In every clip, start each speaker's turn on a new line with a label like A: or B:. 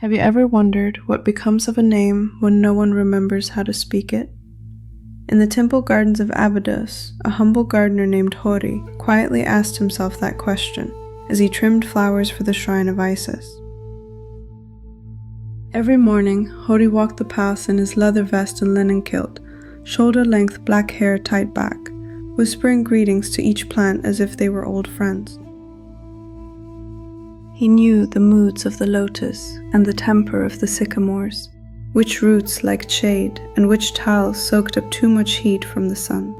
A: Have you ever wondered what becomes of a name when no one remembers how to speak it? In the temple gardens of Abydos, a humble gardener named Hori quietly asked himself that question as he trimmed flowers for the shrine of Isis. Every morning, Hori walked the paths in his leather vest and linen kilt, shoulder-length black hair tied back, whispering greetings to each plant as if they were old friends. He knew the moods of the lotus and the temper of the sycamores, which roots liked shade and which tiles soaked up too much heat from the sun.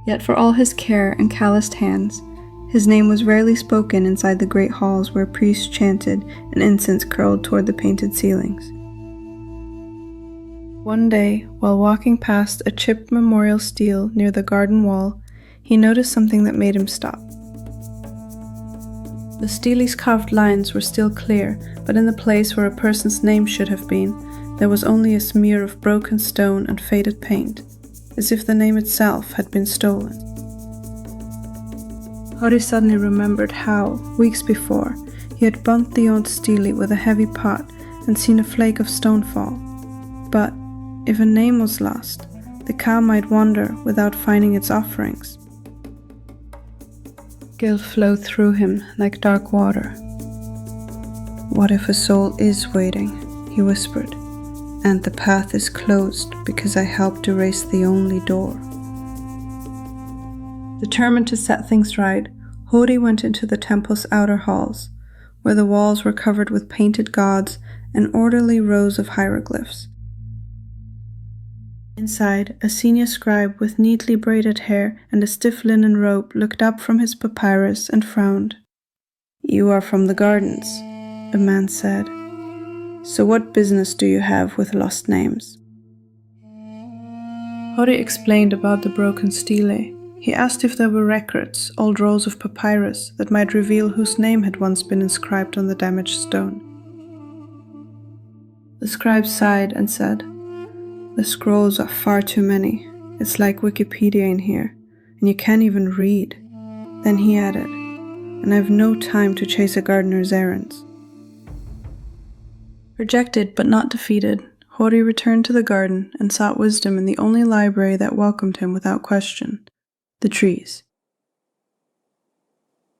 A: Yet for all his care and calloused hands, his name was rarely spoken inside the great halls where priests chanted and incense curled toward the painted ceilings. One day, while walking past a chipped memorial stele near the garden wall, he noticed something that made him stop. The stele's carved lines were still clear, but in the place where a person's name should have been, there was only a smear of broken stone and faded paint, as if the name itself had been stolen. Hori suddenly remembered how, weeks before, he had bumped the old stele with a heavy pot and seen a flake of stone fall. But if a name was lost, the cow might wander without finding its offerings. Guilt flowed through him like dark water. "What if a soul is waiting?" he whispered, "and the path is closed because I helped erase the only door?" Determined to set things right, Hori went into the temple's outer halls, where the walls were covered with painted gods and orderly rows of hieroglyphs. Inside, a senior scribe with neatly braided hair and a stiff linen robe looked up from his papyrus and frowned. "You are from the gardens," a man said. "So what business do you have with lost names?" Hori explained about the broken stele. He asked if there were records, old rolls of papyrus, that might reveal whose name had once been inscribed on the damaged stone. The scribe sighed and said, "The scrolls are far too many. It's like Wikipedia in here, and you can't even read." Then he added, "And I have no time to chase a gardener's errands." Rejected but not defeated, Hori returned to the garden and sought wisdom in the only library that welcomed him without question, the trees.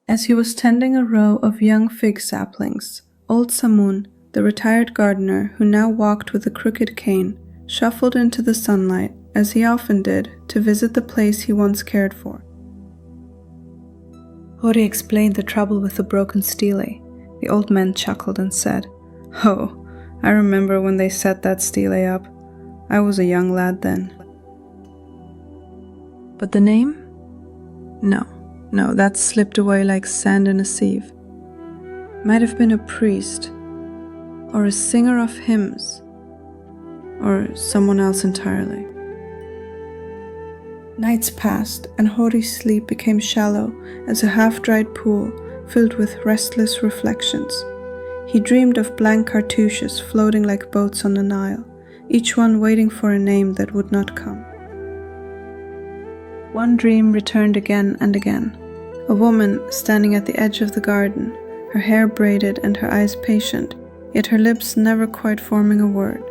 A: As he was tending a row of young fig saplings, old Samun, the retired gardener who now walked with a crooked cane, shuffled into the sunlight, as he often did, to visit the place he once cared for. Hori explained the trouble with the broken stele. The old man chuckled and said, "Oh, I remember when they set that stele up. I was a young lad then." But the name? No, that slipped away like sand in a sieve. Might have been a priest, or a singer of hymns, or someone else entirely. Nights passed, and Hori's sleep became shallow as a half-dried pool filled with restless reflections. He dreamed of blank cartouches floating like boats on the Nile, each one waiting for a name that would not come. One dream returned again and again. A woman standing at the edge of the garden, her hair braided and her eyes patient, yet her lips never quite forming a word.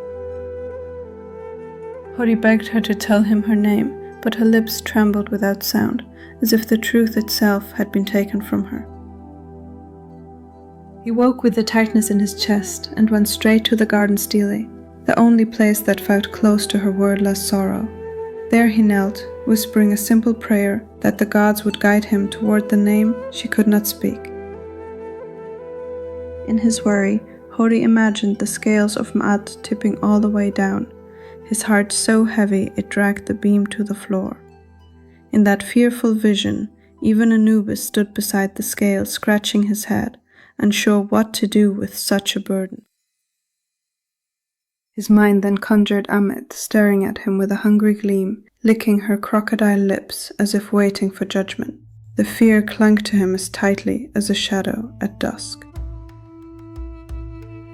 A: Hori begged her to tell him her name, but her lips trembled without sound, as if the truth itself had been taken from her. He woke with the tightness in his chest and went straight to the garden stele, the only place that felt close to her wordless sorrow. There he knelt, whispering a simple prayer that the gods would guide him toward the name she could not speak. In his worry, Hori imagined the scales of Ma'at tipping all the way down, his heart so heavy it dragged the beam to the floor. In that fearful vision, even Anubis stood beside the scale, scratching his head, unsure what to do with such a burden. His mind then conjured Ammit staring at him with a hungry gleam, licking her crocodile lips as if waiting for judgment. The fear clung to him as tightly as a shadow at dusk.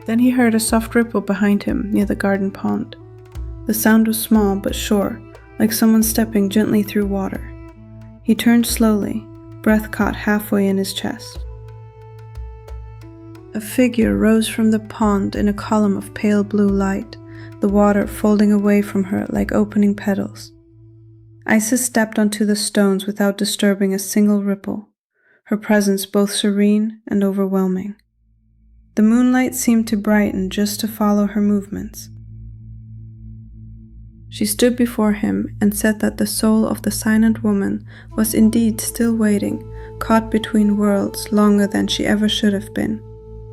A: Then he heard a soft ripple behind him near the garden pond. The sound was small but sure, like someone stepping gently through water. He turned slowly, breath caught halfway in his chest. A figure rose from the pond in a column of pale blue light, the water folding away from her like opening petals. Isis stepped onto the stones without disturbing a single ripple, her presence both serene and overwhelming. The moonlight seemed to brighten just to follow her movements. She stood before him and said that the soul of the silent woman was indeed still waiting, caught between worlds longer than she ever should have been.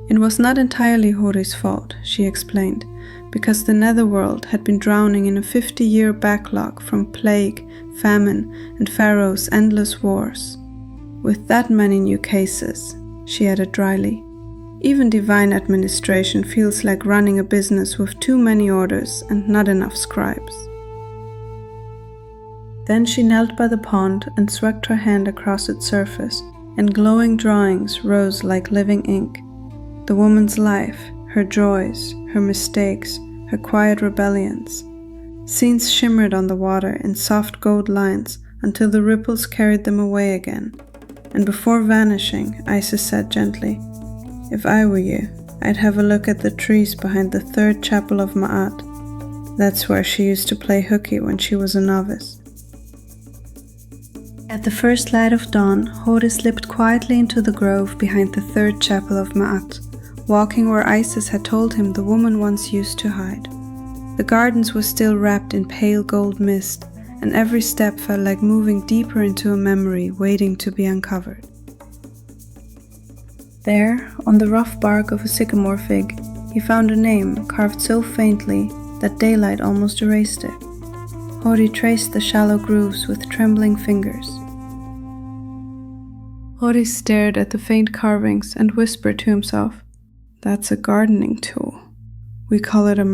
A: It was not entirely Hori's fault, she explained, because the netherworld had been drowning in a 50-year backlog from plague, famine, and Pharaoh's endless wars. With that many new cases, she added dryly, even divine administration feels like running a business with too many orders and not enough scribes. Then she knelt by the pond and swept her hand across its surface, and glowing drawings rose like living ink. The woman's life, her joys, her mistakes, her quiet rebellions. Scenes shimmered on the water in soft gold lines until the ripples carried them away again. And before vanishing, Isis said gently, "If I were you, I'd have a look at the trees behind the third chapel of Ma'at. That's where she used to play hooky when she was a novice." At the first light of dawn, Hori slipped quietly into the grove behind the third chapel of Ma'at, walking where Isis had told him the woman once used to hide. The gardens were still wrapped in pale gold mist, and every step felt like moving deeper into a memory waiting to be uncovered. There, on the rough bark of a sycamore fig, he found a name carved so faintly that daylight almost erased it. Hori traced the shallow grooves with trembling fingers. Hori stared at the faint carvings and whispered to himself, "That's a gardening tool. We call it a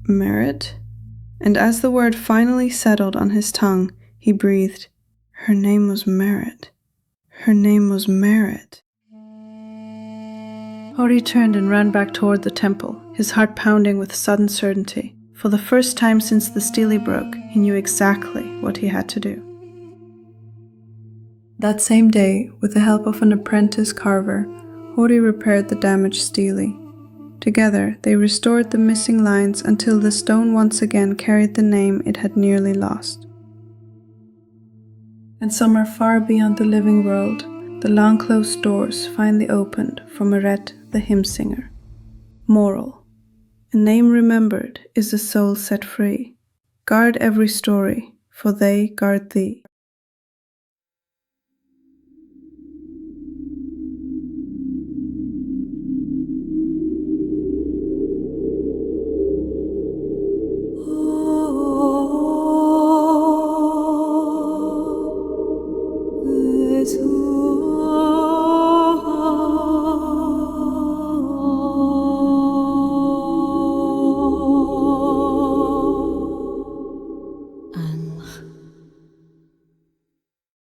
A: merit?" And as the word finally settled on his tongue, he breathed, "Her name was Merit. Her name was Merit." Hori turned and ran back toward the temple, his heart pounding with sudden certainty. For the first time since the stele broke, he knew exactly what he had to do. That same day, with the help of an apprentice carver, Hori repaired the damaged stele. Together, they restored the missing lines until the stone once again carried the name it had nearly lost. And somewhere far beyond the living world, the long-closed doors finally opened for Meret the hymn singer. Moral: a name remembered is a soul set free. Guard every story, for they guard thee.